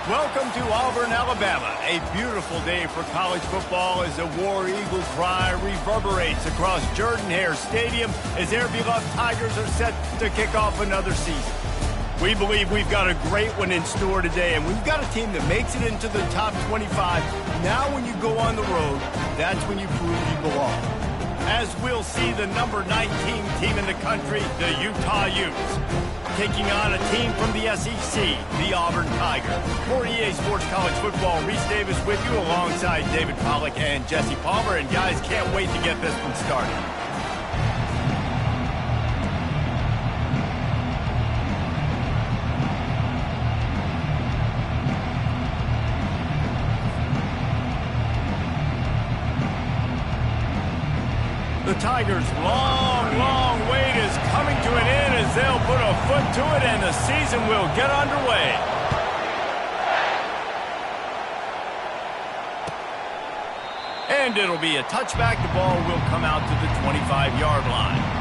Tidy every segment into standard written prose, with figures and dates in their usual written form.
Welcome to Auburn, Alabama. A beautiful day for college football as the War Eagle cry reverberates across Jordan-Hare Stadium as their beloved Tigers are set to kick off another season. We believe we've got a great one in store today, and we've got a team that makes it into the top 25. Now when you go on the road, that's when you prove you belong. As we'll see the number 19 team in the country, the Utah Utes, taking on a team from the SEC, the Auburn Tigers. For EA Sports College Football, Reese Davis with you alongside David Pollack and Jesse Palmer. And guys, can't wait to get this one started. The Tigers' long wait is coming to an end as they'll put a foot to it and the season will get underway. And it'll be a touchback. The ball will come out to the 25-yard line.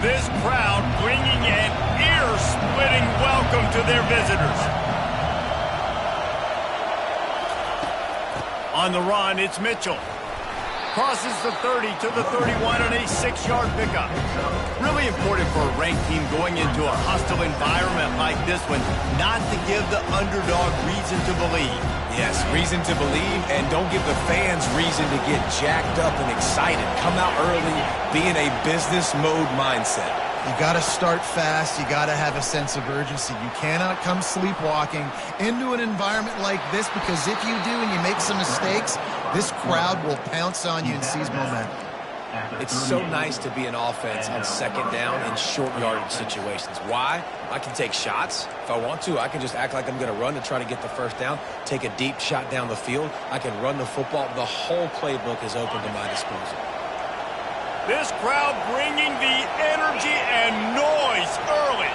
This crowd bringing an ear-splitting welcome to their visitors. On the run, it's Mitchell. Crosses the 30 to the 31 and a 6-yard pickup. Really important for a ranked team going into a hostile environment like this one, not to give the underdog reason to believe. Yes, reason to believe, and don't give the fans reason to get jacked up and excited. Come out early, be in a business mode mindset. You got to start fast. You got to have a sense of urgency. You cannot come sleepwalking into an environment like this, because if you do and you make some mistakes, this crowd will pounce on you and seize momentum. It's so nice to be an offense on second down in short yardage situations. Why? I can take shots. If I want to, I can just act like I'm going to run to try to get the first down, take a deep shot down the field. I can run the football. The whole playbook is open to my disposal. This crowd bringing the energy and noise early.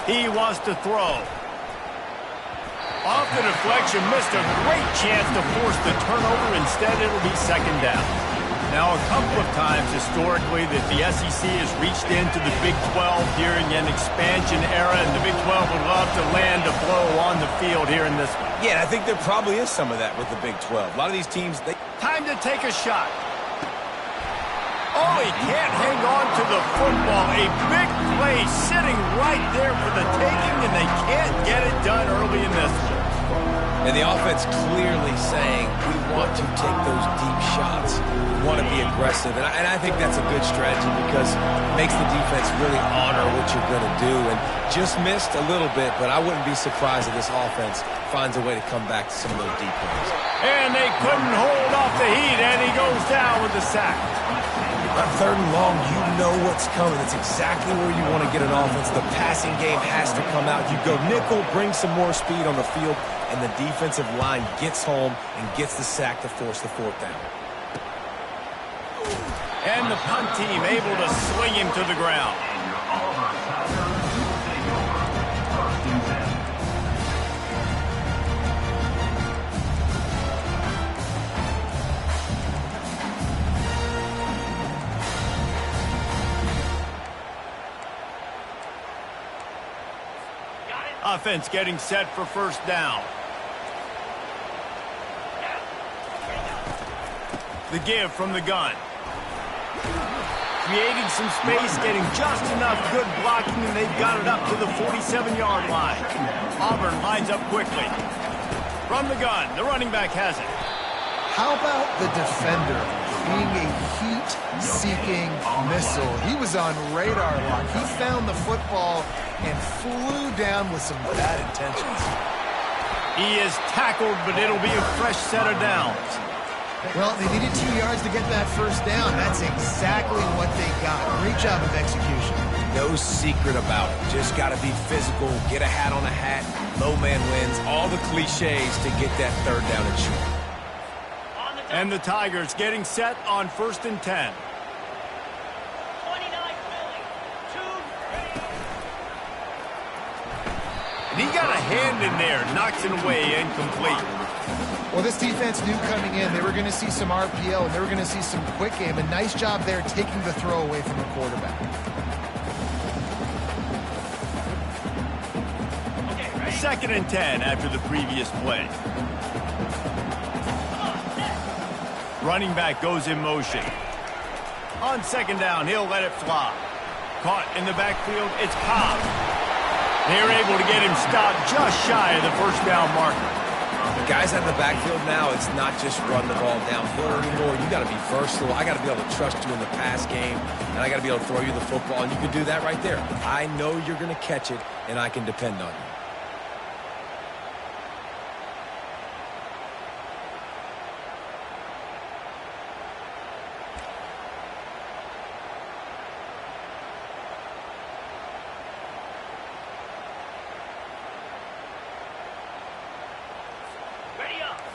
He wants to throw. Off the deflection, missed a great chance to force the turnover. Instead, it'll be second down. Now, a couple of times historically that the SEC has reached into the Big 12 during an expansion era, and the Big 12 would love to land a blow on the field here in this one. Yeah, I think there probably is some of that with the Big 12. A lot of these teams, they... Time to take a shot. Oh, he can't hang on to the football. A big play sitting right there for the taking, and they can't get it done early in this one. And the offense clearly saying, we want to take those deep shots. We want to be aggressive. And I think that's a good strategy because it makes the defense really honor what you're going to do. And just missed a little bit, but I wouldn't be surprised if this offense finds a way to come back to some of those deep plays. And they couldn't hold off the heat, and he goes down with the sack. On third and long, you know what's coming. It's exactly where you want to get an offense. The passing game has to come out. You go nickel, bring some more speed on the field, and the defensive line gets home and gets the sack to force the fourth down. And the punt team able to swing him to the ground. Offense getting set for first down. The give from the gun. Creating some space, getting just enough good blocking, and they've got it up to the 47-yard line. Auburn lines up quickly. From the gun, the running back has it. How about the defender being a heat-seeking missile? He was on radar lock. He found the football and flew down with some bad intentions. He is tackled, but it'll be a fresh set of downs. Well, they needed 2 yards to get that first down. That's exactly what they got. Great job of execution. No secret about it. Just got to be physical, get a hat on a hat, low man wins, all the cliches to get that third down and short. And the Tigers getting set on 1st and 10. 29 Philly. 2 3. And he got a hand in there, knocks it away, incomplete. Well, this defense knew coming in they were going to see some RPO and they were going to see some quick game. A nice job there taking the throw away from the quarterback. Okay, 2nd and 10 after the previous play. Running back goes in motion. On 2nd down, he'll let it fly. Caught in the backfield, it's Cobb. They're able to get him stopped just shy of the 1st down marker. The guys out in the backfield now, it's not just run the ball downhill anymore. You got to be versatile. I got to be able to trust you in the pass game, and I got to be able to throw you the football, and you can do that right there. I know you're going to catch it, and I can depend on you.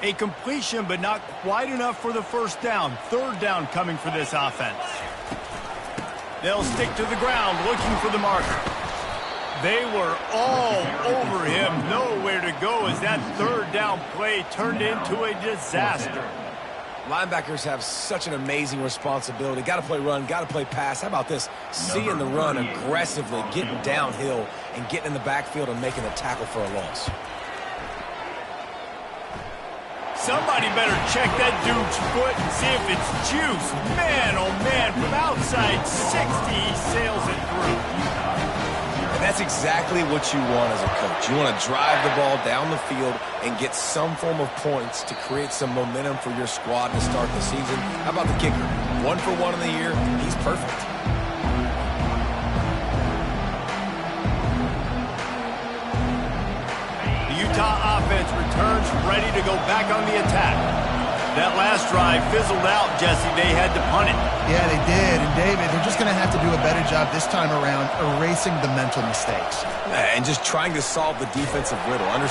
A completion, but not quite enough for the 1st down. 3rd down coming for this offense. They'll stick to the ground looking for the marker. They were all over him. Nowhere to go as that 3rd down play turned into a disaster. Linebackers have such an amazing responsibility. Got to play run, got to play pass. How about this? Seeing the run aggressively, getting downhill, and getting in the backfield and making a tackle for a loss. Somebody better check that dude's foot and see if it's juice. Man, oh man, from outside 60, he sails it through. And that's exactly what you want as a coach. You want to drive the ball down the field and get some form of points to create some momentum for your squad to start the season. How about the kicker? 1 for 1 in the year. He's perfect. Utah offense returns ready to go back on the attack. That last drive fizzled out, Jesse. They had to punt it. Yeah, they did. And David, they're just going to have to do a better job this time around erasing the mental mistakes. And just trying to solve the defensive riddle. And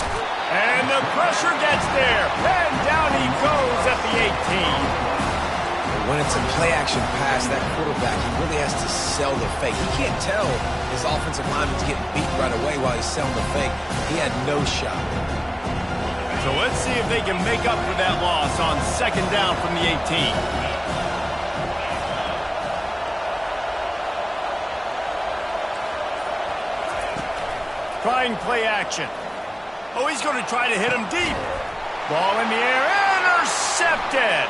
the pressure gets there. And down he goes at the 18. When it's a play-action pass, that quarterback, he really has to sell the fake. He can't tell his offensive lineman's getting beat right away while he's selling the fake. He had no shot. So let's see if they can make up for that loss on 2nd down from the 18. Trying play action. Oh, he's going to try to hit him deep. Ball in the air, intercepted.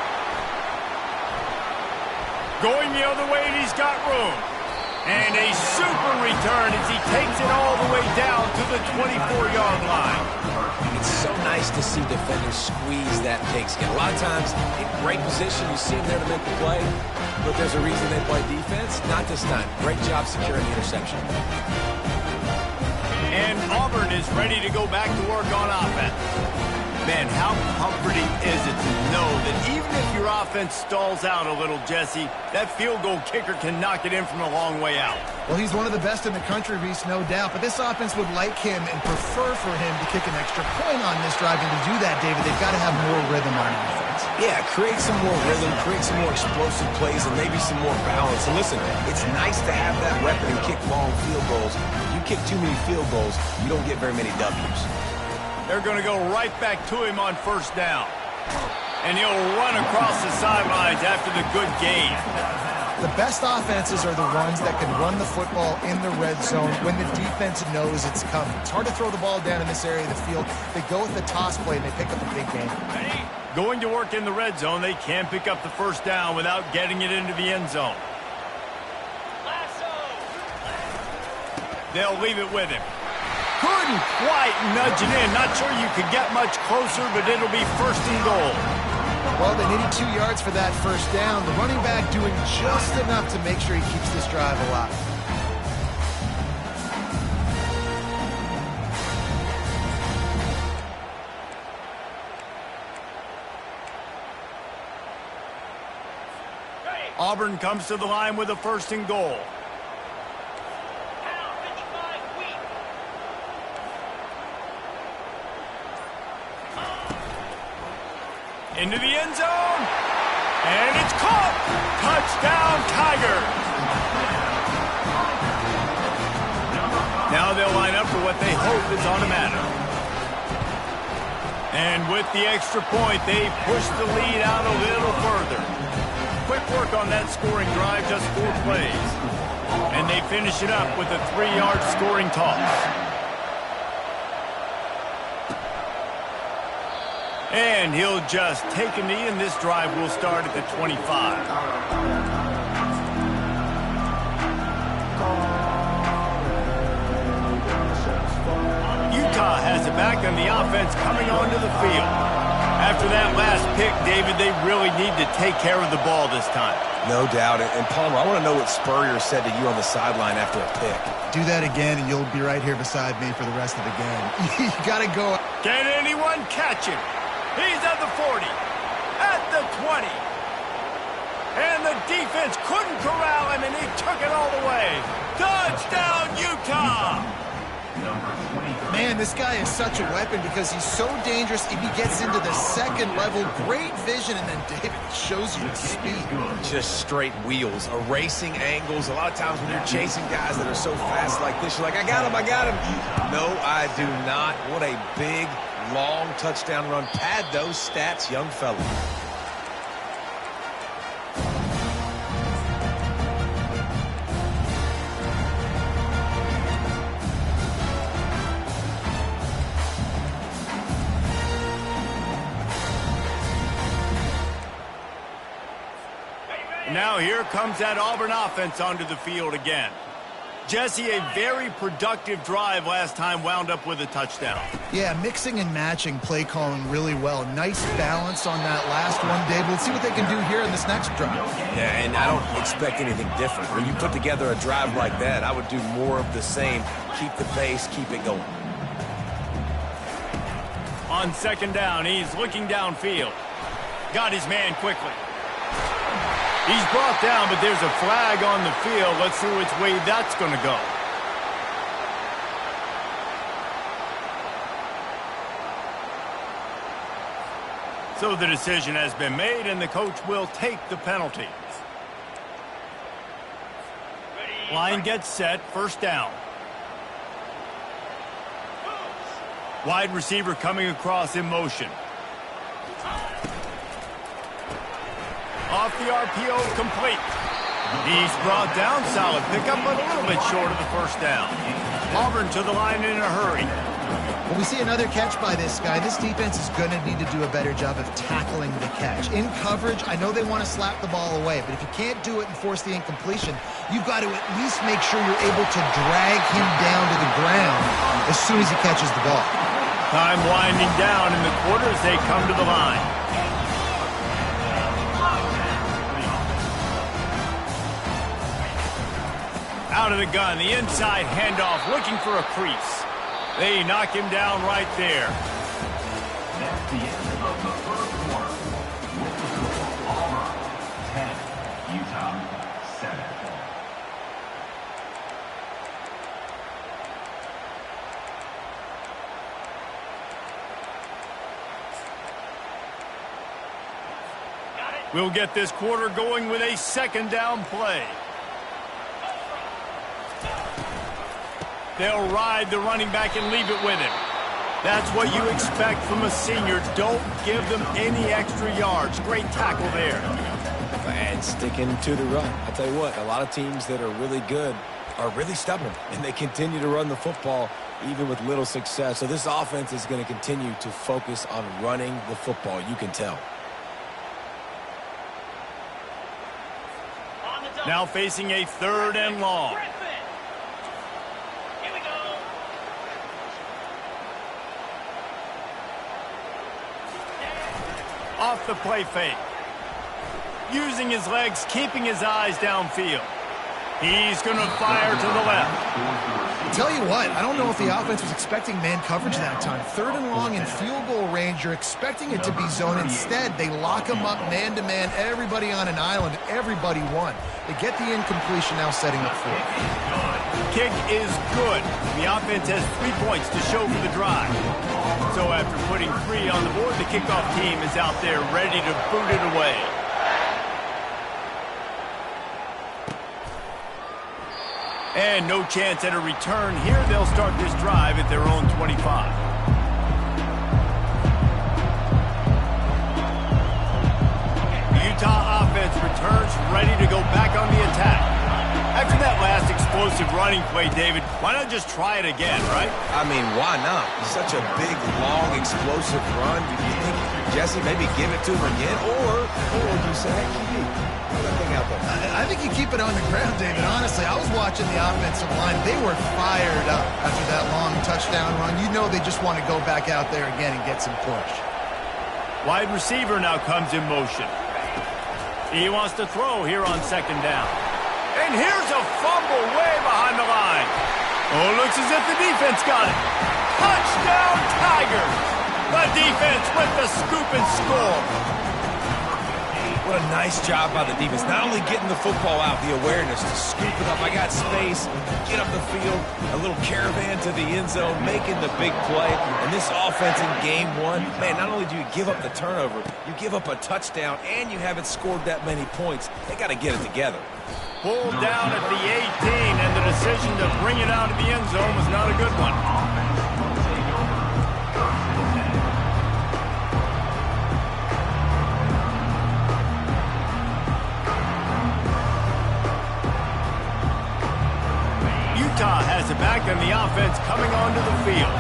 Going the other way, and he's got room. And a super return as he takes it all the way down to the 24-yard line. It's so nice to see defenders squeeze that pigskin. A lot of times, in great position, you see them there to make the play, but there's a reason they play defense. Not this time. Great job securing the interception. And Auburn is ready to go back to work on offense. Man, how comforting is it to know that even if your offense stalls out a little, Jesse, that field goal kicker can knock it in from a long way out. Well, he's one of the best in the country, Reese, no doubt. But this offense would like him and prefer for him to kick an extra point on this drive. And to do that, David, they've got to have more rhythm on offense. Yeah, create some more rhythm, create some more explosive plays, and maybe some more balance. And listen, it's nice to have that weapon and kick long field goals. If you kick too many field goals, you don't get very many W's. They're going to go right back to him on 1st down. And he'll run across the sidelines after the good gain. The best offenses are the ones that can run the football in the red zone when the defense knows it's coming. It's hard to throw the ball down in this area of the field. They go with the toss play, and they pick up a big game. Going to work in the red zone, they can pick up the 1st down without getting it into the end zone. They'll leave it with him. Couldn't quite nudge it in. Not sure you could get much closer, but it'll be 1st and goal. Well, they needed 2 yards for that 1st down. The running back doing just enough to make sure he keeps this drive alive. Auburn comes to the line with a 1st and goal. Into the end zone. And it's caught! Touchdown, Tigers! Now they'll line up for what they hope is automatic. And with the extra point, they push the lead out a little further. Quick work on that scoring drive, just 4 plays. And they finish it up with a 3-yard scoring toss. And he'll just take a knee, and this drive will start at the 25. Utah has it back on the offense coming onto the field. After that last pick, David, they really need to take care of the ball this time. No doubt. And Palmer, I want to know what Spurrier said to you on the sideline after a pick. Do that again, and you'll be right here beside me for the rest of the game. You got to go. Can anyone catch him? He's at the 40, at the 20. And the defense couldn't corral him, and he took it all the way. Touchdown, Utah! Man, this guy is such a weapon because he's so dangerous if he gets into the second level. Great vision, and then David shows you the speed. Just straight wheels, erasing angles. A lot of times when you're chasing guys that are so fast like this, you're like, I got him, I got him. No, I do not. What a big, long touchdown run. Pad those stats, young fella. Now here comes that Auburn offense onto the field again. Jesse, a very productive drive last time wound up with a touchdown. Yeah, mixing and matching play calling really well. Nice balance on that last one, Dave. Let's see what they can do here in this next drive. Yeah, and I don't expect anything different. When you put together a drive like that, I would do more of the same. Keep the pace, keep it going. On second down, he's looking downfield. Got his man quickly. He's brought down, but there's a flag on the field. Let's see which way that's going to go. So the decision has been made, and the coach will take the penalty. Line gets set, first down. Wide receiver coming across in motion. Off the RPO, complete. He's brought down, solid pickup, but a little bit short of the first down. Auburn to the line in a hurry. When we see another catch by this guy, this defense is going to need to do a better job of tackling the catch. In coverage, I know they want to slap the ball away, but if you can't do it and force the incompletion, you've got to at least make sure you're able to drag him down to the ground as soon as he catches the ball. Time winding down in the quarter as they come to the line. Out of the gun, the inside handoff, looking for a crease. They knock him down right there. That's the end of the first quarter. With the score, Auburn 10, Utah 7. We'll get this quarter going with a second down play. They'll ride the running back and leave it with him. That's what you expect from a senior. Don't give them any extra yards. Great tackle there. And sticking to the run. I'll tell you what, a lot of teams that are really good are really stubborn, and they continue to run the football even with little success. So this offense is going to continue to focus on running the football. You can tell. Now facing a third and long. Off the play fake. Using his legs, keeping his eyes downfield. He's going to fire to the left. Tell you what, I don't know if the offense was expecting man coverage that time. Third and long in field goal range, you're expecting it to be zone. Instead, they lock him up man-to-man, everybody on an island, everybody won. They get the incompletion, now setting up fourth. Kick is good. The offense has 3 points to show for the drive. So after putting 3 on the board, the kickoff team is out there ready to boot it away. And no chance at a return here. They'll start this drive at their own 25. The Utah offense returns, ready to go back on the attack. After that last explosive running play, David, why not just try it again, right? I mean, why not? Such a big, long, explosive run. You think, Jesse, maybe give it to him again? Or you say, hey, QB, throw that thing out there. I think you keep it on the ground, David. Honestly, I was watching the offensive line. They were fired up after that long touchdown run. You know they just want to go back out there again and get some push. Wide receiver now comes in motion. He wants to throw here on second down. And here's a fumble way behind the line. Oh, looks as if the defense got it. Touchdown, Tigers. The defense with the scoop and score. What a nice job by the defense. Not only getting the football out, the awareness to scoop it up. I got space, get up the field, a little caravan to the end zone, making the big play. And this offense in game one, man, not only do you give up the turnover, you give up a touchdown, and you haven't scored that many points. They got to get it together. Pulled down at the 18, and the decision to bring it out of the end zone was not a good one. Utah has it back, and the offense coming onto the field.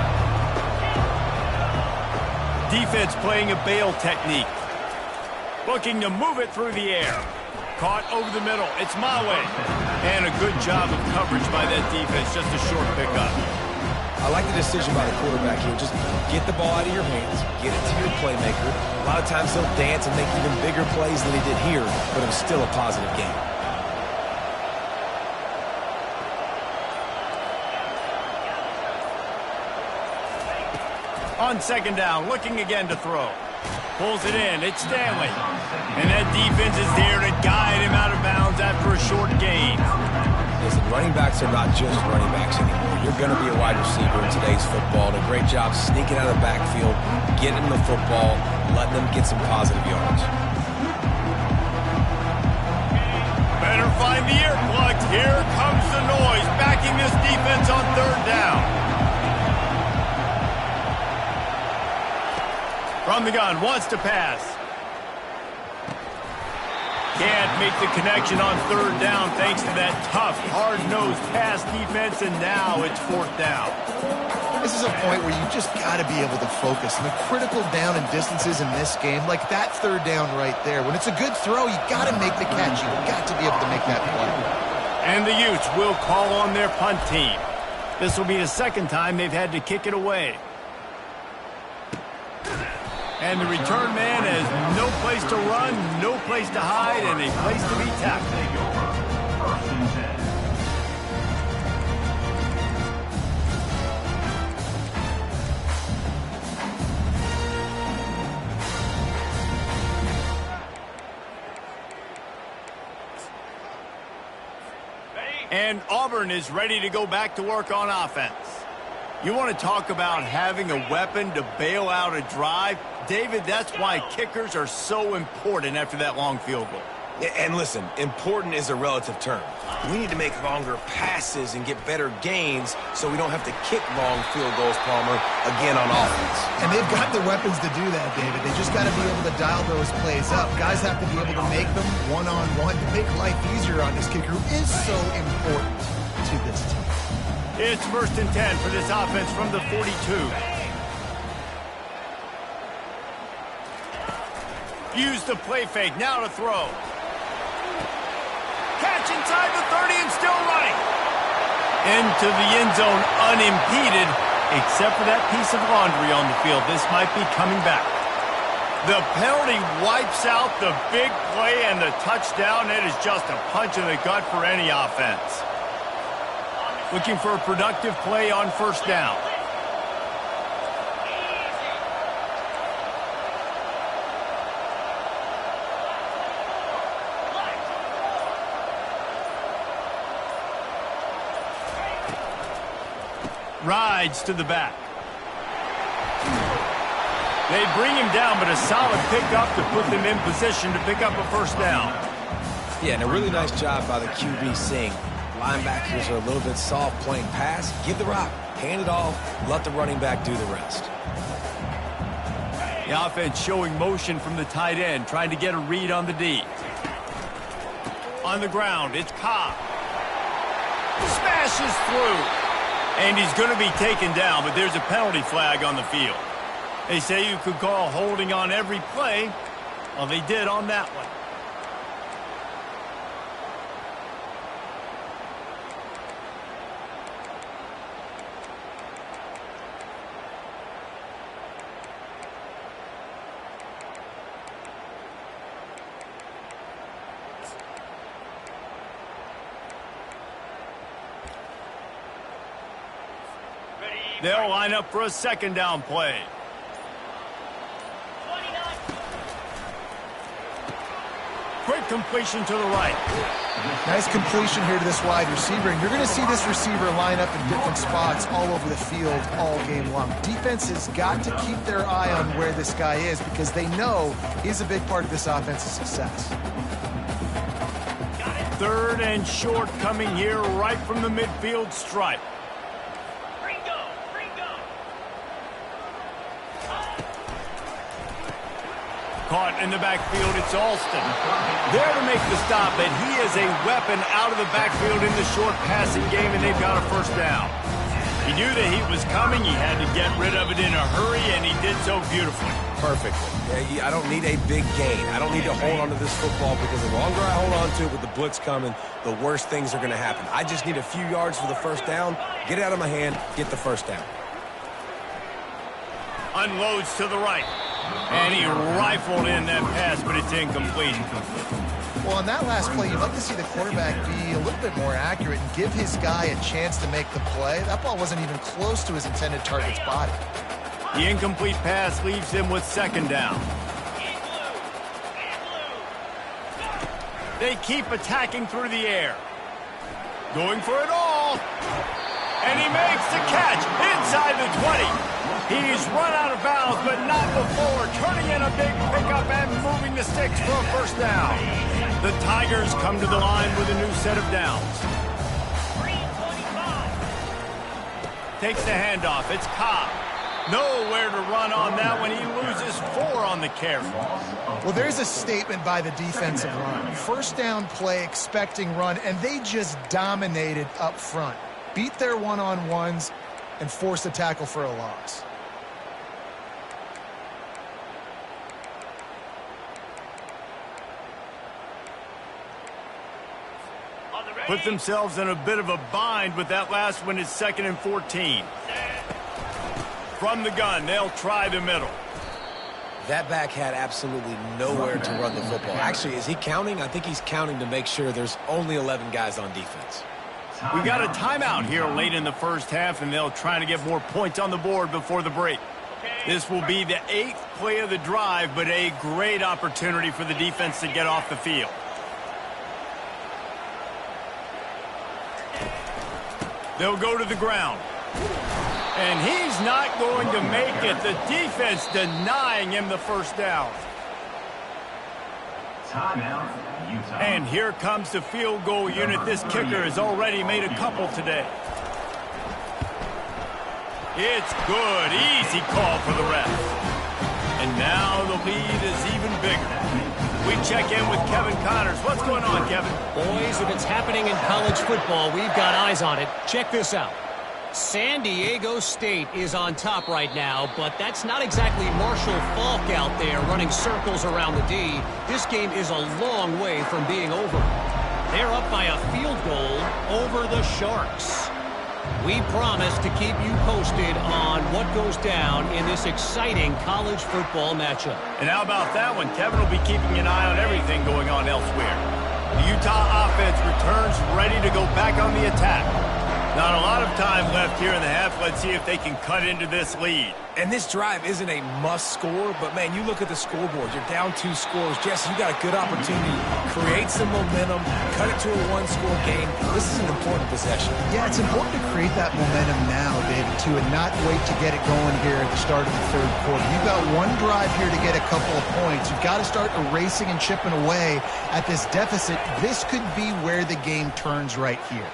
Defense playing a bail technique. Looking to move it through the air. Caught over the middle. It's Mawe. And a good job of coverage by that defense. Just a short pickup. I like the decision by the quarterback here. Just get the ball out of your hands. Get it to your playmaker. A lot of times he'll dance and make even bigger plays than he did here, but it was still a positive game. On second down, looking again to throw. Pulls it in. It's Stanley. And that defense is there to guide him out of bounds after a short gain. Listen, running backs are not just running backs anymore. You're going to be a wide receiver in today's football. And a great job sneaking out of the backfield, getting the football, letting them get some positive yards. Better find the earplugs. Here comes the noise, backing this defense on third down. From the gun, wants to pass. Can't make the connection on third down thanks to that tough, hard-nosed pass defense, and now it's fourth down. This is a point where you just got to be able to focus. And the critical down and distances in this game, like that third down right there. When it's a good throw, you got to make the catch. You got to be able to make that play. And the Utes will call on their punt team. This will be the second time they've had to kick it away. And the return man has no place to run, no place to hide, and a place to be tackled. First and 10. And Auburn is ready to go back to work on offense. You want to talk about having a weapon to bail out a drive? David, that's why kickers are so important after that long field goal. And listen, important is a relative term. We need to make longer passes and get better gains so we don't have to kick long field goals, Palmer, again on offense. And they've got the weapons to do that, David. They just got to be able to dial those plays up. Guys have to be able to make them one-on-one to make life easier on this kicker, who is so important to this team. It's first and 10 for this offense from the 42. Use the play fake, now to throw. Catch inside the 30 and still running. Into the end zone unimpeded, except for that piece of laundry on the field. This might be coming back. The penalty wipes out the big play and the touchdown. It is just a punch in the gut for any offense. Looking for a productive play on first down. Rides to the back. They bring him down, but a solid pickup to put them in position to pick up a first down. Yeah, and a really nice job by the QB seeing Linebackers are a little bit soft playing pass. Give the rock, hand it off, let the running back do the rest. The offense showing motion from the tight end, trying to get a read on the D. On the ground, it's Cobb. Smashes through. And he's going to be taken down, but there's a penalty flag on the field. They say you could call holding on every play. Well, they did on that one. They'll line up for a second down play. 29. Quick completion to the right. Nice completion here to this wide receiver, and you're going to see this receiver line up in different spots all over the field all game long. Defense has got to keep their eye on where this guy is because they know he's a big part of this offense's success. Third and short coming here right from the midfield stripe. Caught in the backfield, it's Alston. There to make the stop, and he is a weapon out of the backfield in the short passing game, and they've got a first down. He knew the heat was coming. He had to get rid of it in a hurry, and he did so beautifully. Perfectly. I don't need a big gain. I don't need to hold on to this football because the longer I hold on to it with the blitz coming, the worse things are going to happen. I just need a few yards for the first down, get it out of my hand, get the first down. Unloads to the right. And he rifled in that pass, but it's incomplete. Well, on that last play, you'd like to see the quarterback be a little bit more accurate and give his guy a chance to make the play. That ball wasn't even close to his intended target's body. The incomplete pass leaves him with second down. They keep attacking through the air. Going for it all. And he makes the catch inside the 20. He's run out of bounds, but not before turning in a big pickup and moving the sticks for a first down. The Tigers come to the line with a new set of downs. 3:25. Takes the handoff. It's Cobb. Nowhere to run on that one. He loses 4 on the carry. Well, there's a statement by the defensive line. First down play, expecting run, and they just dominated up front. Beat their one-on-ones and forced a tackle for a loss. Put themselves in a bit of a bind with that last one. It's 2nd and 14. From the gun, they'll try the middle. That back had absolutely nowhere to run the football. Actually, is he counting? I think he's counting to make sure there's only 11 guys on defense. We got a timeout here late in the first half, and they'll try to get more points on the board before the break. This will be the 8th play of the drive, but a great opportunity for the defense to get off the field. They'll go to the ground. And he's not going to make it. The defense denying him the first down. Timeout, Utah. And here comes the field goal unit. This kicker has already made a couple today. It's good. Easy call for the ref. And now the lead is even bigger. We check in with Kevin Connors. What's going on, Kevin? Boys, if it's happening in college football, we've got eyes on it. Check this out. San Diego State is on top right now, but that's not exactly Marshall Faulk out there running circles around the D. This game is a long way from being over. They're up by a field goal over the Sharks. We promise to keep you posted on what goes down in this exciting college football matchup. And how about that one? Kevin will be keeping an eye on everything going on elsewhere. The Utah offense returns ready to go back on the attack. Not a lot of time left here in the half. Let's see if they can cut into this lead. And this drive isn't a must score, but, man, you look at the scoreboard. You're down 2 scores. Jesse, you got a good opportunity. Create some momentum. Cut it to a 1-score game. This is an important possession. Yeah, it's important to create that momentum now, David, too, and not wait to get it going here at the start of the third quarter. You've got one drive here to get a couple of points. You've got to start erasing and chipping away at this deficit. This could be where the game turns right here.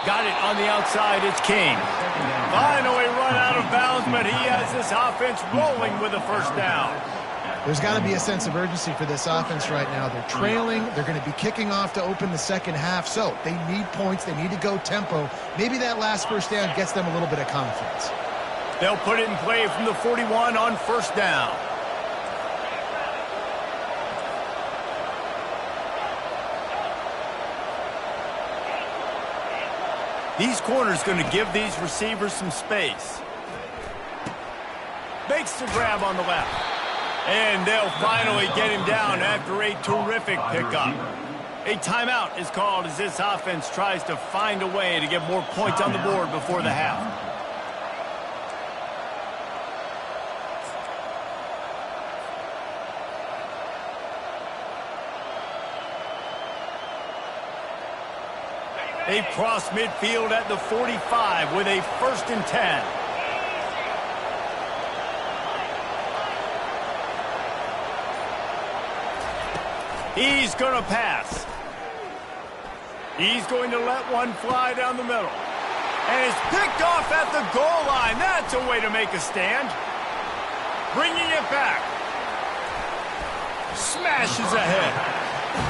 Got it on the outside. It's King. Finally run out of bounds, but he has this offense rolling with a first down. There's got to be a sense of urgency for this offense right now. They're trailing. They're going to be kicking off to open the second half. So they need points. They need to go tempo. Maybe that last first down gets them a little bit of confidence. They'll put it in play from the 41 on first down. These corners going to give these receivers some space. Makes the grab on the left. And they'll finally get him down after a terrific pickup. A timeout is called as this offense tries to find a way to get more points on the board before the half. They've crossed midfield at the 45 with a 1st and 10. He's going to pass. He's going to let one fly down the middle. And it's picked off at the goal line. That's a way to make a stand. Bringing it back. Smashes ahead.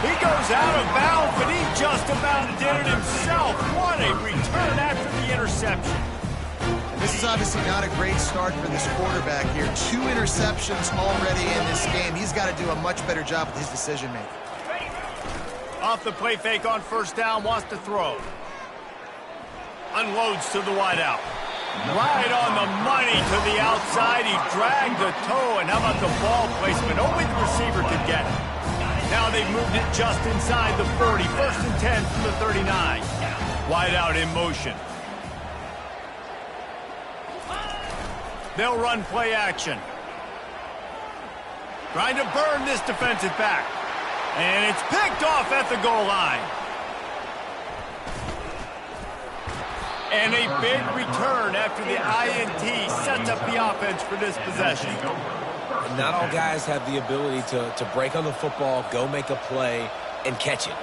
He goes out of bounds, but he just about did it himself. What a return after the interception. This is obviously not a great start for this quarterback here. 2 interceptions already in this game. He's got to do a much better job with his decision-making. Off the play fake on first down, wants to throw. Unloads to the wideout. Right on the money to the outside. He dragged the toe, and how about the ball placement? Only the receiver could get it. Now they've moved it just inside the 40. 1st and 10 from the 39. Wideout in motion. They'll run play action. Trying to burn this defensive back. And it's picked off at the goal line. And a big return after the INT sets up the offense for this possession. Not all guys have the ability to break on the football, go make a play, and catch it.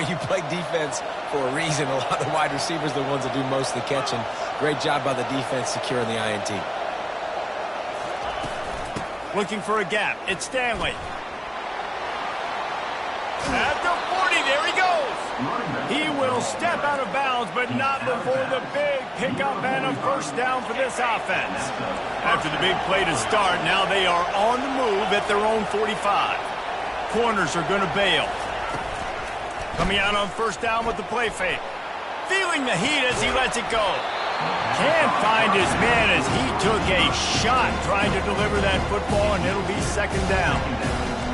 You play defense for a reason. A lot of the wide receivers are the ones that do most of the catching. Great job by the defense securing the INT. Looking for a gap. It's Stanley. At the 40, there he goes. He will step out of bounds, but not before the big pickup and a first down for this offense. After the big play to start, now they are on the move at their own 45. Corners are going to bail. Coming out on first down with the play fake. Feeling the heat as he lets it go. Can't find his man as he took a shot trying to deliver that football, and it'll be second down.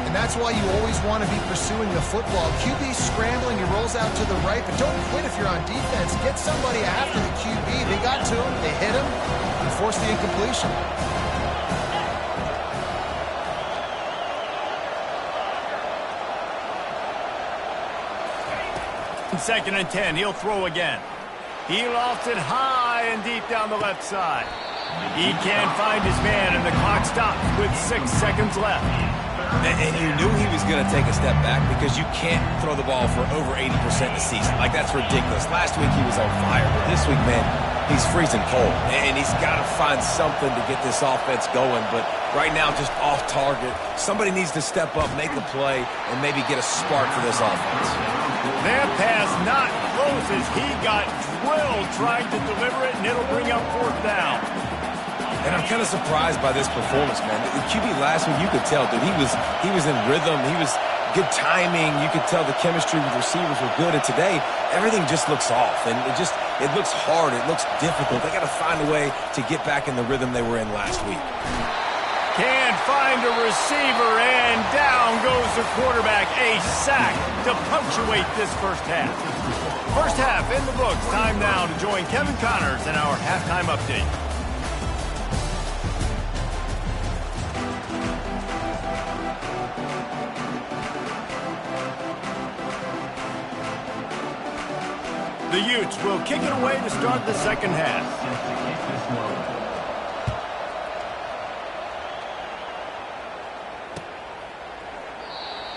And that's why you always want to be pursuing the football. QB's scrambling, he rolls out to the right, but don't quit if you're on defense. Get somebody after the QB. They got to him, they hit him, and forced the incompletion. Second and 10, he'll throw again. He lofts it high and deep down the left side. He can't find his man, and the clock stops with 6 seconds left. And you knew he was going to take a step back because you can't throw the ball for over 80% of the season. Like, that's ridiculous. Last week he was on fire, but this week, man, he's freezing cold. And he's got to find something to get this offense going. But right now, just off target. Somebody needs to step up, make a play, and maybe get a spark for this offense. That pass not close as he got drilled trying to deliver it, and it'll bring up fourth down. And I'm kind of surprised by this performance, man. The QB last week, you could tell, dude, he was in rhythm. He was good timing. You could tell the chemistry with receivers were good. And today, everything just looks off. And it looks hard. It looks difficult. They got to find a way to get back in the rhythm they were in last week. Can't find a receiver, and down goes the quarterback. A sack to punctuate this first half. First half in the books. Time now to join Kevin Connors in our halftime update. The Utes will kick it away to start the second half.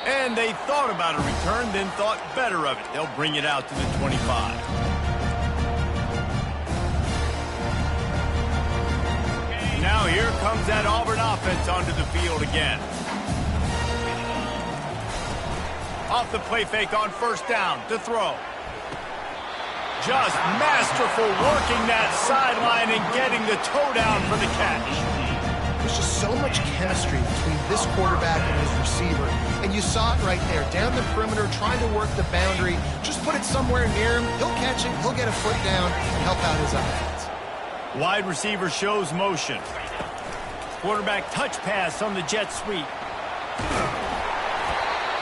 And they thought about a return, then thought better of it. They'll bring it out to the 25. Now here comes that Auburn offense onto the field again. Off the play fake on first down to throw. Just masterful working that sideline and getting the toe down for the catch. There's just so much chemistry between this quarterback and his receiver. And you saw it right there. Down the perimeter, trying to work the boundary. Just put it somewhere near him. He'll catch it. He'll get a foot down and help out his offense. Wide receiver shows motion. Quarterback touch pass on the jet sweep.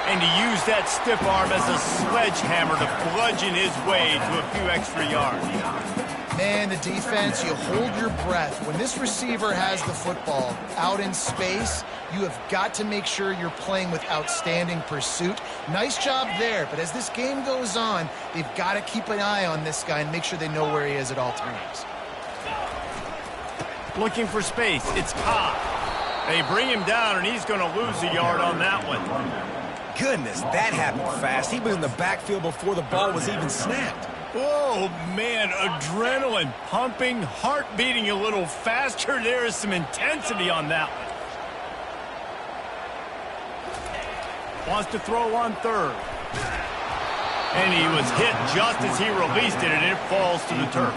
And he used that stiff arm as a sledgehammer to bludgeon his way to a few extra yards. Man, the defense, you hold your breath. When this receiver has the football out in space, you have got to make sure you're playing with outstanding pursuit. Nice job there, but as this game goes on, they've got to keep an eye on this guy and make sure they know where he is at all times. Looking for space, it's Cobb. They bring him down, and he's going to lose a yard on that one. Goodness, that happened fast. He was in the backfield before the ball was even snapped. Oh, man, adrenaline pumping, heart beating a little faster. There is some intensity on that one. Wants to throw on third. And he was hit just as he released it, and it falls to the turf.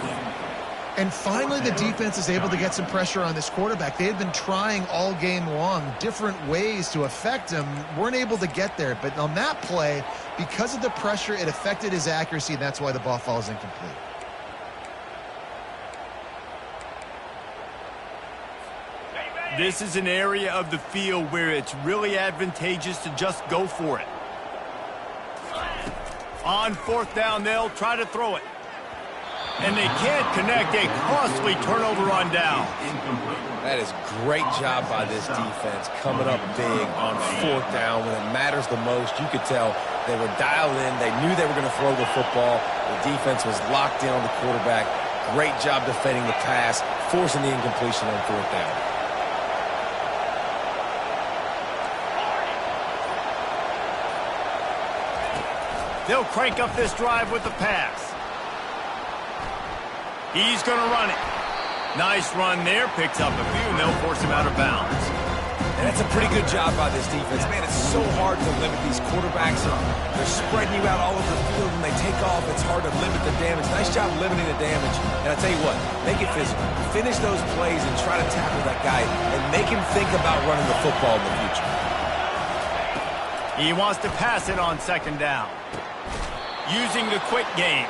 And finally, the defense is able to get some pressure on this quarterback. They had been trying all game long different ways to affect him. Weren't able to get there. But on that play, because of the pressure, it affected his accuracy, and that's why the ball falls incomplete. This is an area of the field where it's really advantageous to just go for it. On fourth down, they'll try to throw it. And they can't connect. A costly turnover on down. That is great job by this defense, coming up big on fourth down when it matters the most. You could tell they were dialed in. They knew they were going to throw the football. The defense was locked in on the quarterback. Great job defending the pass, forcing the incompletion on fourth down. They'll crank up this drive with the pass. He's going to run it. Nice run there. Picks up a few, and they'll force him out of bounds. And that's a pretty good job by this defense. Man, it's so hard to limit these quarterbacks. They're spreading you out all over the field. When they take off, it's hard to limit the damage. Nice job limiting the damage. And I tell you what, make it physical. Finish those plays and try to tackle that guy and make him think about running the football in the future. He wants to pass it on second down. Using the quick game.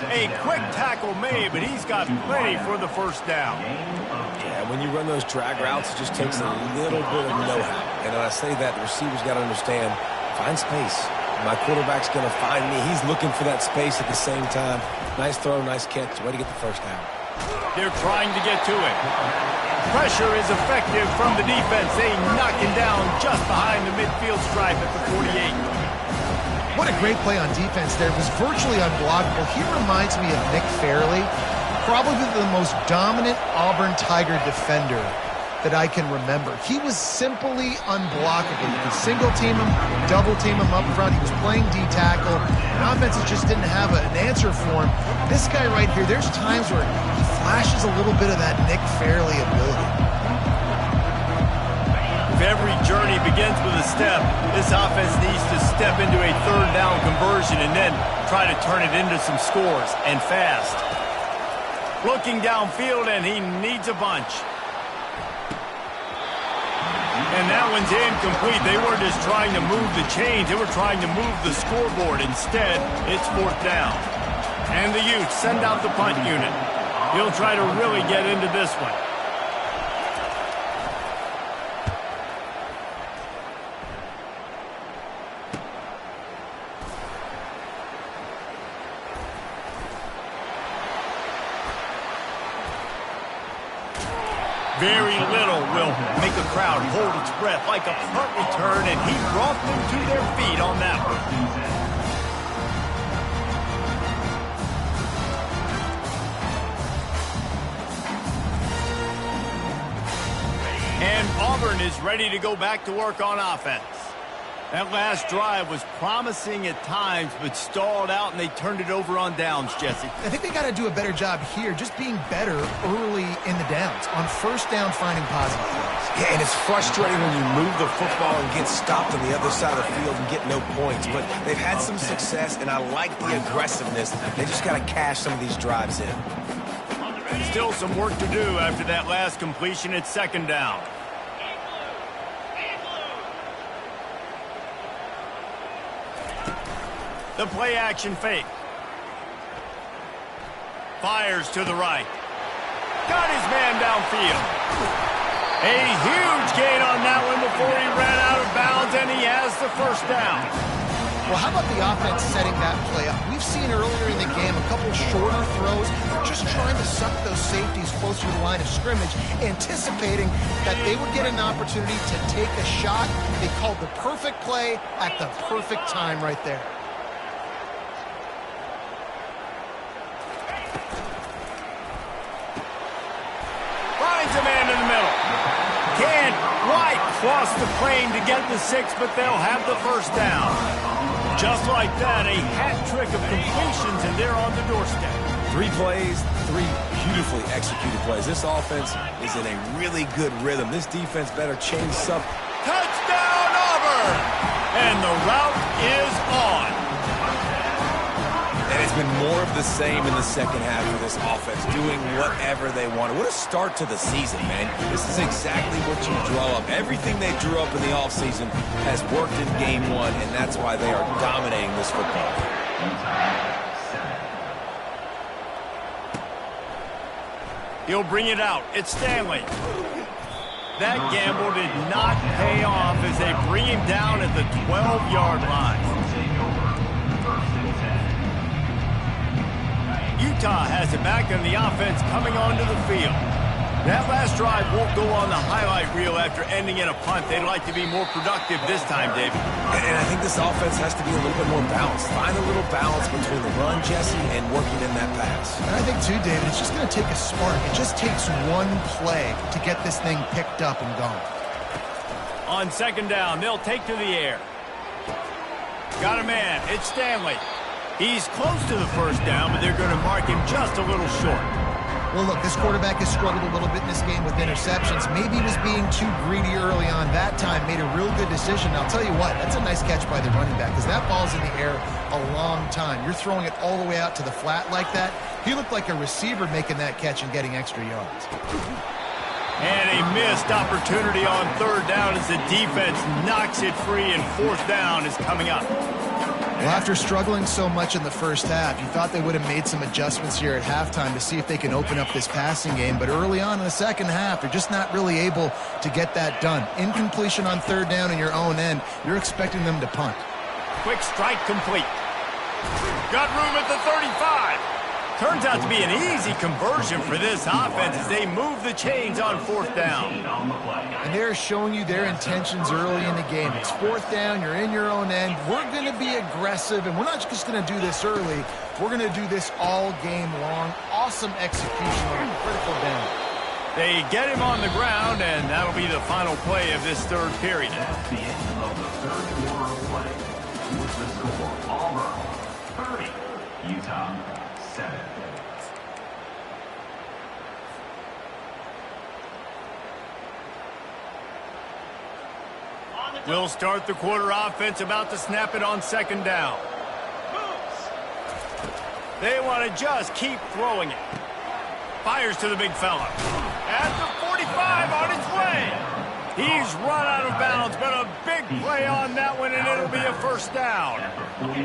A quick tackle made, but he's got plenty for the first down. Yeah, when you run those drag routes, it just takes a little bit of know-how. And when I say that, the receiver's got to understand, find space. My quarterback's going to find me. He's looking for that space at the same time. Nice throw, nice catch. Way to get the first down. They're trying to get to it. Pressure is effective from the defense. They knock him down just behind the midfield stripe at the 48. What a great play on defense there. It was virtually unblockable. He reminds me of Nick Fairley, probably the most dominant Auburn Tiger defender that I can remember. He was simply unblockable. You could single team him, double team him up front. He was playing D-tackle, and offenses just didn't have an answer for him. This guy right here, there's times where he flashes a little bit of that Nick Fairley ability. If every journey begins with a step, this offense needs to step into a third down conversion and then try to turn it into some scores, and fast. Looking downfield, and he needs a bunch. And that one's incomplete. They weren't just trying to move the chains. They were trying to move the scoreboard. Instead, it's fourth down. And the Utes send out the punt unit. He'll try to really get into this one. Very little will make a crowd hold its breath like a punt return, and he brought them to their feet on that one. And Auburn is ready to go back to work on offense. That last drive was promising at times, but stalled out, and they turned it over on downs, Jesse. I think they got to do a better job here, just being better early in the downs. On first down, finding positive plays. Yeah, and it's frustrating when you move the football and get stopped on the other side of the field and get no points. But they've had some success, and I like the aggressiveness. They just got to cash some of these drives in. Still some work to do after that last completion at second down. The play-action fake. Fires to the right. Got his man downfield. A huge gain on that one before he ran out of bounds, and he has the first down. Well, how about the offense setting that play up? We've seen earlier in the game a couple shorter throws. They're just trying to suck those safeties closer to the line of scrimmage, anticipating that they would get an opportunity to take a shot. They called the perfect play at the perfect time right there. Finds a man in the middle. Can't quite cross the plane to get the 6, but they'll have the first down. Just like that, a hat trick of completions, and they're on the doorstep. 3 plays, 3 beautifully executed plays. This offense is in a really good rhythm. This defense better change something. Touchdown, Auburn! And the route is on. And it's been more of the same in the second half of this offense, doing whatever they wanted. What a start to the season, man. This is exactly what you draw up. Everything they drew up in the offseason has worked in game 1, and that's why they are dominating this football. He'll bring it out. It's Stanley. That gamble did not pay off as they bring him down at the 12-yard line. Utah has it back on the offense coming onto the field. That last drive won't go on the highlight reel after ending in a punt. They'd like to be more productive this time, David. And I think this offense has to be a little bit more balanced. Find a little balance between the run, Jesse, and working in that pass. And I think, too, David, it's just going to take a spark. It just takes one play to get this thing picked up and going. On second down, they'll take to the air. Got a man. It's Stanley. He's close to the first down, but they're going to mark him just a little short. Well, look, this quarterback has struggled a little bit in this game with interceptions. Maybe he was being too greedy early on. That time made a real good decision. I'll tell you what, that's a nice catch by the running back because that ball's in the air a long time. You're throwing it all the way out to the flat like that. He looked like a receiver making that catch and getting extra yards. And a missed opportunity on third down as the defense knocks it free, and fourth down is coming up. Well, after struggling so much in the first half, you thought they would have made some adjustments here at halftime to see if they can open up this passing game. But early on in the second half, they're just not really able to get that done. Incompletion on third down in your own end, you're expecting them to punt. Quick strike complete. Got room at the 35. Turns out to be an easy conversion for this offense as they move the chains on fourth down. And they're showing you their intentions early in the game. It's fourth down, you're in your own end. We're going to be aggressive, and we're not just going to do this early. We're going to do this all game long. Awesome execution on a critical down. They get him on the ground, and that'll be the final play of this third period. That's the end of the third quarter of play. With the score, Auburn 30, Utah 7. We'll start the quarter offense, about to snap it on second down. They want to just keep throwing it. Fires to the big fella. At the 45 on its way. He's run out of bounds, but a big play on that one, and it'll be a first down.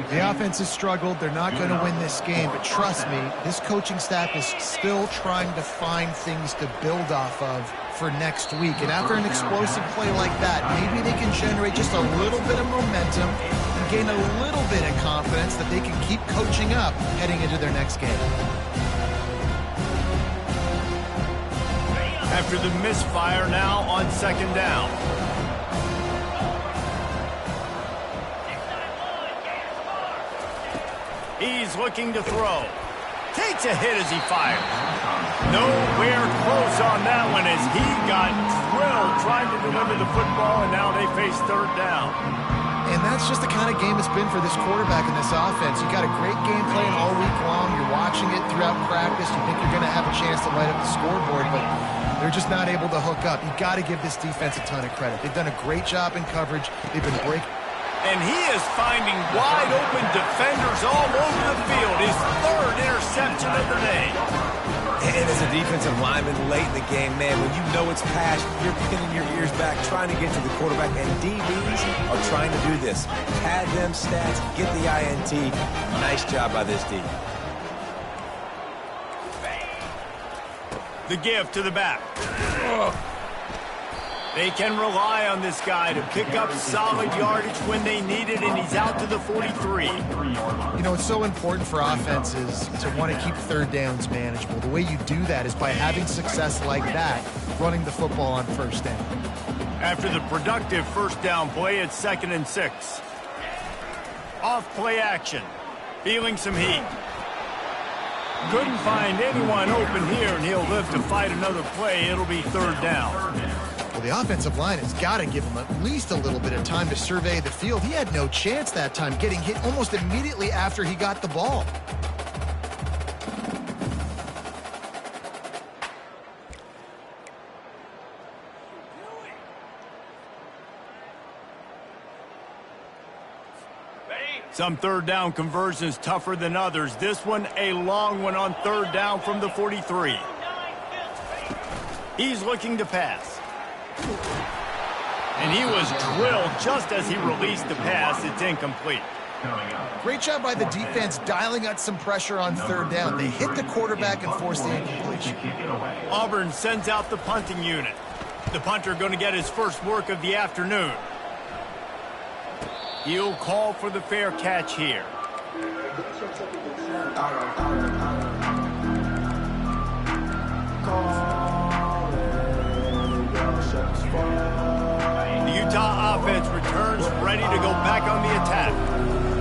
The offense has struggled. They're not going to win this game, but trust me, this coaching staff is still trying to find things to build off of for next week. And after an explosive play like that, maybe they can generate just a little bit of momentum and gain a little bit of confidence that they can keep coaching up heading into their next game. After the misfire, now on second down. He's looking to throw. Takes a hit as he fires. Nowhere close on that one as he got drilled trying to deliver the football, and now they face third down. And that's just the kind of game it's been for this quarterback and this offense. You got a great game plan all week long. You're watching it throughout practice. You think you're going to have a chance to light up the scoreboard, but they're just not able to hook up. You got to give this defense a ton of credit. They've done a great job in coverage. They've been breaking. And he is finding wide-open defenders all over the field. His third interception of the day. And as a defensive lineman late in the game, man, when you know it's passed, you're pinning your ears back, trying to get to the quarterback, and DBs are trying to do this. Pad them stats, get the INT. Nice job by this D. The give to the back. They can rely on this guy to pick up solid yardage when they need it, and he's out to the 43. You know, it's so important for offenses to want to keep third downs manageable. The way you do that is by having success like that, running the football on first down. After the productive first down play, it's 2nd and 6. Off play action. Feeling some heat. Couldn't find anyone open here, and he'll live to fight another play. It'll be 3rd down. Well, the offensive line has got to give him at least a little bit of time to survey the field. He had no chance that time, getting hit almost immediately after he got the ball. Some 3rd down conversions tougher than others. This one, a long one on 3rd down from the 43. He's looking to pass. And he was drilled just as he released the pass. It's incomplete. Great job by the defense dialing out some pressure on 3rd down. They hit the quarterback and forced the incompletion. Auburn sends out the punting unit. The punter going to get his first work of the afternoon. He'll call for the fair catch here. The Utah offense returns ready to go back on the attack.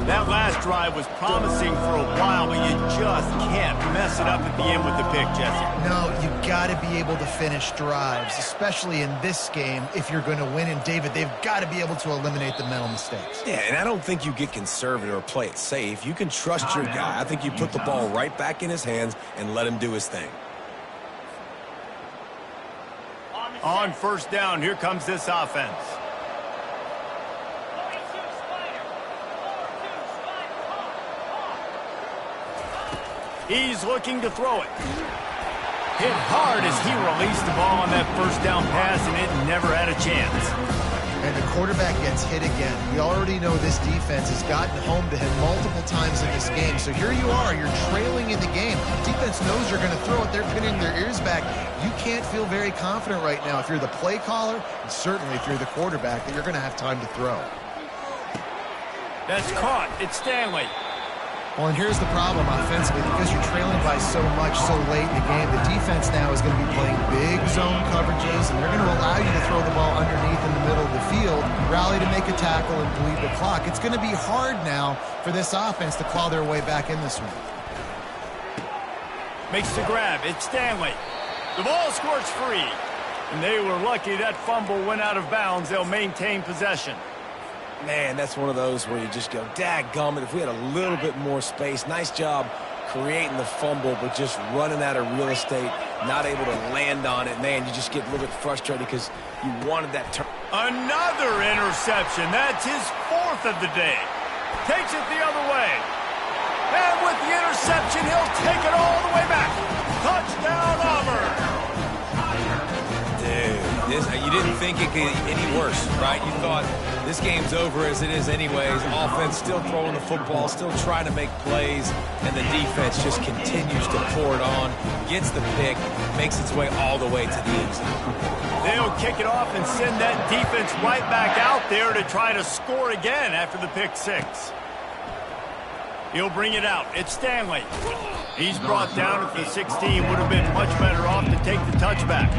That last drive was promising for a while, but you just can't mess it up at the end with the pick, Jesse. No, you got to be able to finish drives, especially in this game if you're going to win. And, David, they've got to be able to eliminate the mental mistakes. Yeah, and I don't think you get conservative or play it safe. You can trust your guy. I think you put the ball right back in his hands and let him do his thing. On 1st down, here comes this offense. He's looking to throw it. Hit hard as he released the ball on that 1st down pass, and it never had a chance. And the quarterback gets hit again. We already know this defense has gotten home to him multiple times in this game. So here you are, you're trailing in the game. The defense knows you're going to throw it. They're pinning their ears back. You can't feel very confident right now if you're the play caller, and certainly if you're the quarterback, that you're going to have time to throw. That's caught. It's Stanley. Well, and here's the problem offensively. Because you're trailing by so much so late in the game, the defense now is going to be playing big zone coverages, and they're going to allow you to throw the ball underneath in the middle of the field, rally to make a tackle, and bleed the clock. It's going to be hard now for this offense to claw their way back in this one. Makes the grab. It's Stanley. The ball squirts free. And they were lucky that fumble went out of bounds. They'll maintain possession. Man, that's one of those where you just go, dadgummit, if we had a little bit more space. Nice job creating the fumble, but just running out of real estate, not able to land on it. Man, you just get a little bit frustrated because you wanted that turn. Another interception. That's his 4th of the day. Takes it the other way. And with the interception, he'll take it all the way back. Touchdown, Auburn. Dude, you didn't think it could get any worse, right? You thought this game's over as it is anyways. Offense still throwing the football, still trying to make plays, and the defense just continues to pour it on, gets the pick, makes its way all the way to the end zone. They'll kick it off and send that defense right back out there to try to score again after the pick 6. He'll bring it out. It's Stanley. He's brought down at the 16. Would have been much better off to take the touchback.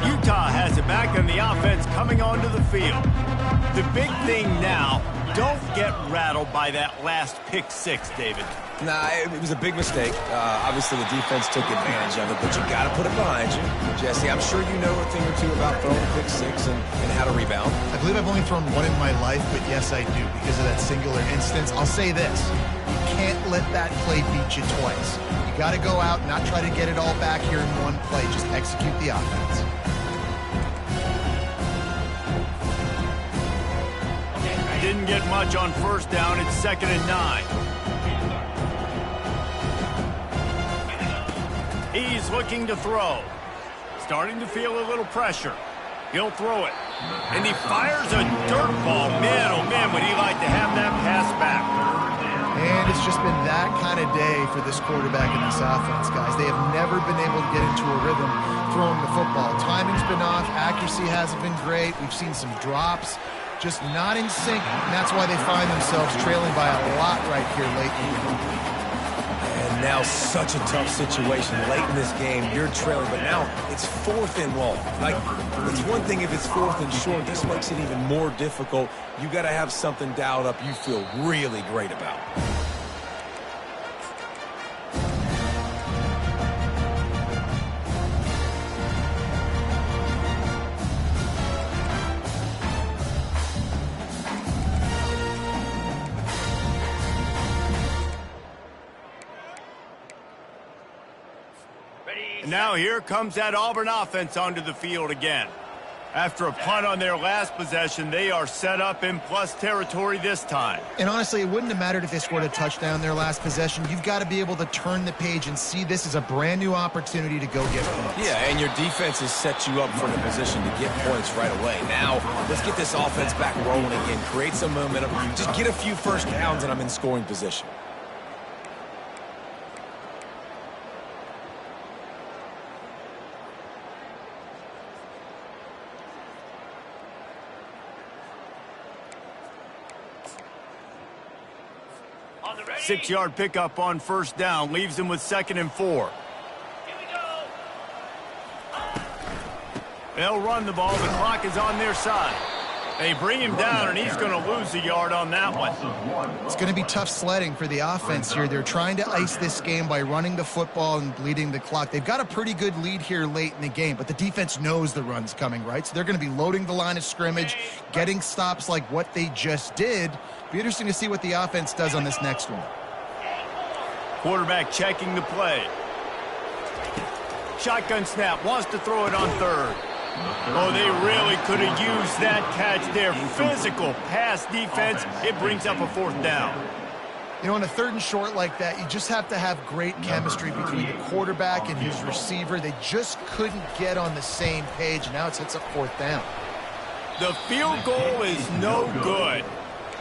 Utah has it back, and the offense coming onto the field. The big thing now, don't get rattled by that last pick six, David. Nah, it was a big mistake. Obviously, the defense took advantage of it, but you got to put it behind you. Jesse, I'm sure you know a thing or two about throwing a pick six and how to rebound. I believe I've only thrown one in my life, but yes, I do because of that singular instance. I'll say this. You can't let that play beat you twice. You got to go out and not try to get it all back here in one play. Just execute the offense. Didn't get much on first down. It's 2nd and 9. He's looking to throw. Starting to feel a little pressure. He'll throw it. And he fires a dirt ball. Man, oh man, would he like to have that pass back. And it's just been that kind of day for this quarterback and this offense, guys. They have never been able to get into a rhythm throwing the football. Timing's been off. Accuracy hasn't been great. We've seen some drops. Just not in sync, and that's why they find themselves trailing by a lot right here late in the game. And now such a tough situation. Late in this game, you're trailing, but now it's 4th and long. Like, it's one thing if it's 4th and short. This makes it even more difficult. You got to have something dialed up you feel really great about. Now here comes that Auburn offense onto the field again. After a punt on their last possession, they are set up in plus territory this time. And honestly, it wouldn't have mattered if they scored a touchdown their last possession. You've got to be able to turn the page and see this as a brand new opportunity to go get points. Yeah, and your defense has set you up for the position to get points right away. Now, let's get this offense back rolling again. Create some momentum. Just get a few first downs, and I'm in scoring position. On the ready. 6-yard pickup on first down leaves them with 2nd and 4. Here we go. They'll run the ball. The clock is on their side. They bring him down, and he's going to lose a yard on that one. It's going to be tough sledding for the offense here. They're trying to ice this game by running the football and bleeding the clock. They've got a pretty good lead here late in the game, but the defense knows the run's coming, right? So they're going to be loading the line of scrimmage, getting stops like what they just did. Be interesting to see what the offense does on this next one. Quarterback checking the play. Shotgun snap, wants to throw it on 3rd. Oh, they really could have used that catch there. Physical pass defense. It brings up a 4th down. You know, on a 3rd and short like that, you just have to have great chemistry between the quarterback and his receiver. They just couldn't get on the same page, and now it sets up 4th down. The field goal is no good.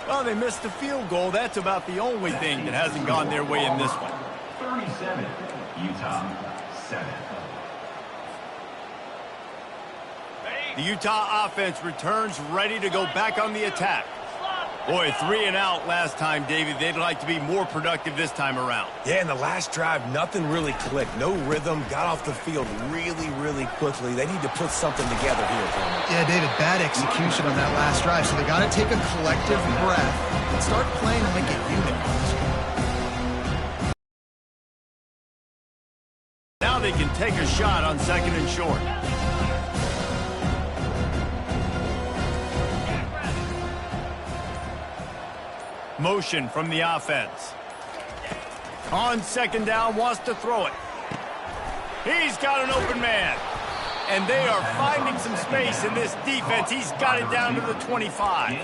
Well, they missed the field goal. That's about the only thing that hasn't gone their way in this one. 37, Utah 7. The Utah offense returns ready to go back on the attack. Boy, 3 and out last time, David. They'd like to be more productive this time around. Yeah, in the last drive, nothing really clicked. No rhythm, got off the field really, really quickly. They need to put something together here, Coleman. Yeah, David, bad execution on that last drive, so they got to take a collective breath and start playing like a unit. Now they can take a shot on 2nd and short. Motion from the offense. On 2nd down, wants to throw it. He's got an open man. And they are finding some space in this defense. He's got it down to the 25.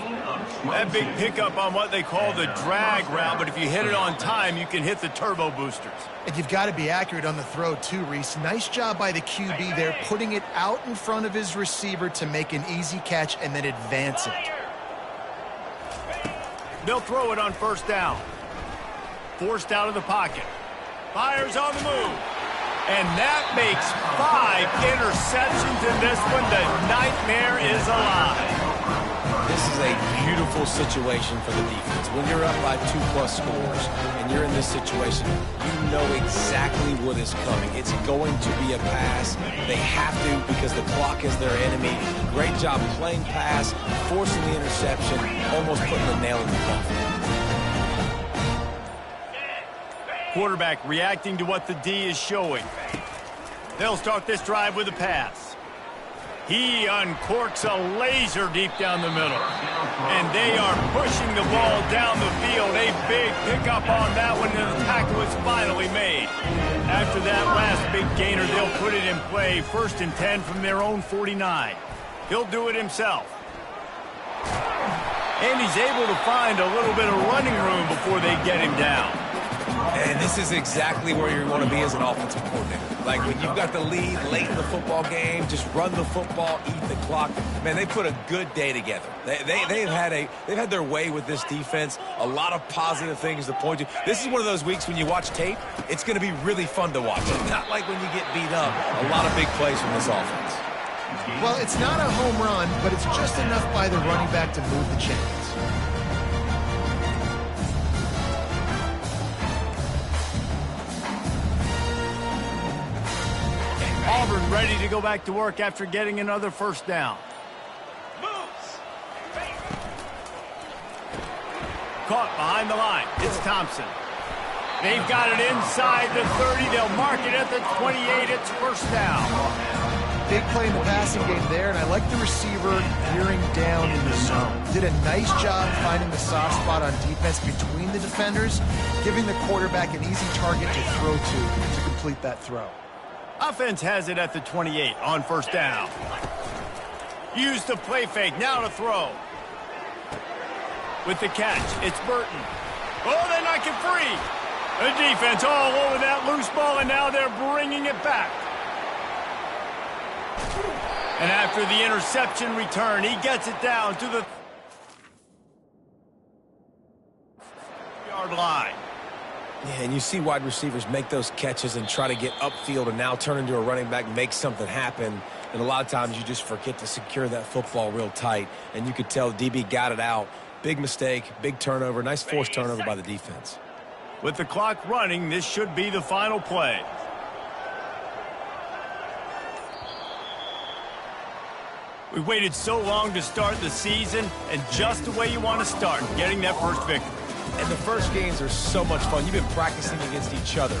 That big pickup on what they call the drag route, but if you hit it on time, you can hit the turbo boosters. And you've got to be accurate on the throw too, Reese. Nice job by the QB there, putting it out in front of his receiver to make an easy catch and then advance it. They'll throw it on 1st down. Forced out of the pocket. Fires on the move. And that makes 5 interceptions in this one. The nightmare is alive. this is a beautiful situation for the defense. When you're up by 2+ scores and you're in this situation, you know exactly what is coming. It's going to be a pass. They have to because the clock is their enemy. Great job playing pass, forcing the interception, almost putting the nail in the coffin. Quarterback reacting to what the D is showing. They'll start this drive with a pass. He uncorks a laser deep down the middle. And they are pushing the ball down the field. A big pickup on that one, and the tackle is finally made. After that last big gainer, they'll put it in play. 1st and 10 from their own 49. He'll do it himself. And he's able to find a little bit of running room before they get him down. And this is exactly where you want to be as an offensive coordinator. Like when you've got the lead late in the football game, just run the football, eat the clock. Man, they put a good day together. They've had their way with this defense. A lot of positive things to point to. This is one of those weeks when you watch tape, it's going to be really fun to watch. It's not like when you get beat up. A lot of big plays from this offense. Well, it's not a home run, but it's just enough by the running back to move the chains. Auburn ready to go back to work after getting another 1st down. Caught behind the line. It's Thompson. They've got it inside the 30. They'll mark it at the 28. It's 1st down. Big play in the passing game there, and I like the receiver gearing down in the zone. Did a nice job finding the soft spot on defense between the defenders, giving the quarterback an easy target to throw to complete that throw. Offense has it at the 28 on 1st down. Use the play fake. Now to throw. With the catch, it's Burton. Oh, they knock it free. The defense all over that loose ball, and now they're bringing it back. And after the interception return, he gets it down to the 3-yard line. Yeah, and you see wide receivers make those catches and try to get upfield and now turn into a running back, make something happen. And a lot of times you just forget to secure that football real tight. And you could tell DB got it out. Big mistake, big turnover, nice forced turnover by the defense. With the clock running, this should be the final play. We waited so long to start the season, and just the way you want to start, getting that first victory. And the first games are so much fun. You've been practicing against each other.